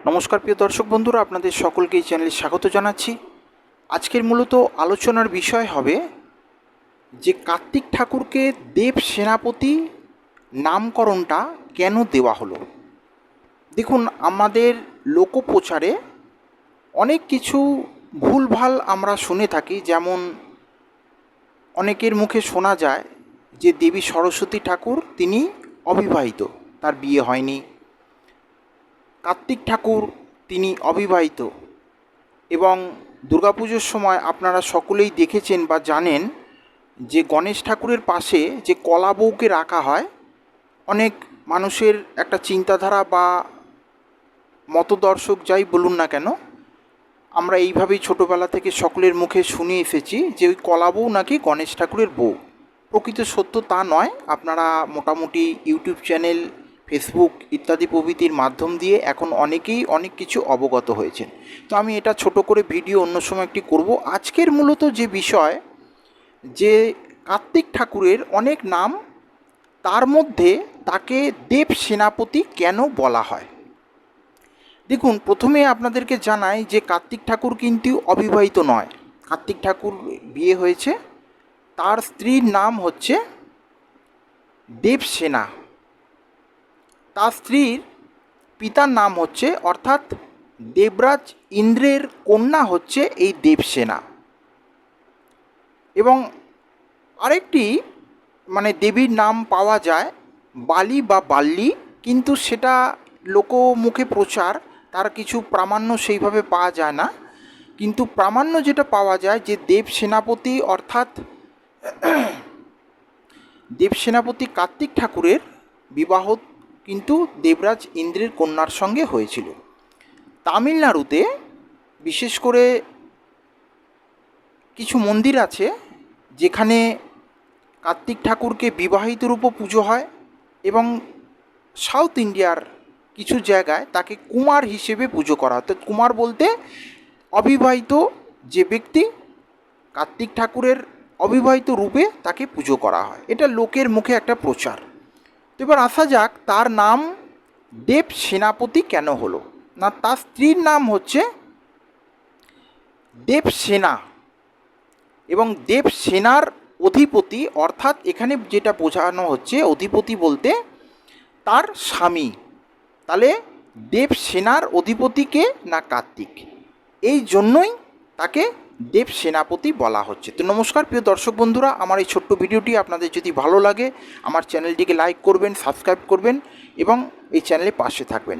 নমস্কার প্রিয় দর্শক বন্ধুরা, আপনাদের সকলকে এই চ্যানেলে স্বাগত জানাচ্ছি। আজকের মূলত আলোচনার বিষয় হবে যে কার্তিক ঠাকুরকে দেব সেনাপতি নামকরণটা কেন দেওয়া হলো। দেখুন, আমাদের লোকপ্রচারে অনেক কিছু ভুলভাল আমরা শুনে থাকি। যেমন অনেকের মুখে শোনা যায় যে দেবী সরস্বতী ঠাকুর তিনি অবিবাহিত, তার বিয়ে হয়নি। কার্তিক ঠাকুর তিনি অবিবাহিত। এবং দুর্গাপুজোর সময় আপনারা সকলেই দেখেছেন বা জানেন যে গণেশ ঠাকুরের পাশে যে কলা বউকে রাখা হয়, অনেক মানুষের একটা চিন্তাধারা বা মতদর্শক যাই বলুন না কেন, আমরা এইভাবেই ছোটোবেলা থেকে সকলের মুখে শুনে এসেছি যে ওই কলা বউ নাকি গণেশ ঠাকুরের বউ। প্রকৃত সত্য তা নয়। আপনারা মোটামুটি ইউটিউব চ্যানেল, ফেসবুক ইত্যাদি প্রভৃতির মাধ্যম দিয়ে এখন অনেকেই অনেক কিছু অবগত হয়েছেন। তো আমি এটা ছোট করে ভিডিও অন্য সময় একটি করব। আজকের মূলত যে বিষয়, যে কার্তিক ঠাকুরের অনেক নাম, তার মধ্যে তাকে দেব সেনাপতি কেন বলা হয়। দেখুন, প্রথমে আপনাদেরকে জানাই যে কার্তিক ঠাকুর কিন্তু অবিবাহিত নয়। কার্তিক ঠাকুর বিয়ে হয়েছে, তার স্ত্রীর নাম হচ্ছে দেবসেনা। তার স্ত্রীর পিতার নাম হচ্ছে, অর্থাৎ দেবরাজ ইন্দ্রের কন্যা হচ্ছে এই দেবসেনা। এবং আরেকটি দেবীর নাম পাওয়া যায় বালি বা বাল্লি, কিন্তু সেটা লোকমুখে প্রচার, তার কিছু প্রামাণ্য সেইভাবে পাওয়া যায় না। কিন্তু প্রামাণ্য যেটা পাওয়া যায় যে দেব সেনাপতি, অর্থাৎ দেব সেনাপতি কার্তিক ঠাকুরের বিবাহ কিন্তু দেবরাজ ইন্দ্রের কন্যার সঙ্গে হয়েছিল। তামিলনাড়ুতে বিশেষ করে কিছু মন্দির আছে যেখানে কার্তিক ঠাকুরকে বিবাহিত রূপে পুজো হয়, এবং সাউথ ইন্ডিয়ার কিছু জায়গায় তাকে কুমার হিসেবে পুজো করা হয়। তো কুমার বলতে অবিবাহিত যে ব্যক্তি, কার্তিক ঠাকুরের অবিবাহিত রূপে তাকে পুজো করা হয়। এটা লোকের মুখে একটা প্রচার। তো এবার আসা যাক, তার নাম দেব সেনাপতি কেন হলো না। তার স্ত্রীর নাম হচ্ছে দেবসেনা, এবং দেবসেনার অধিপতি, অর্থাৎ এখানে যেটা বোঝানো হচ্ছে অধিপতি বলতে তার স্বামী। তাহলে দেবসেনার অধিপতিকে না কার্তিক, এই জন্যই তাকে দেব সেনাপতি বলা হচ্ছে। তো নমস্কার প্রিয় দর্শক বন্ধুরা, আমার এই ছোট্ট ভিডিওটি আপনাদের যদি ভালো লাগে আমার চ্যানেলটিকে লাইক করবেন, সাবস্ক্রাইব করবেন এবং এই চ্যানেলের পাশে থাকবেন।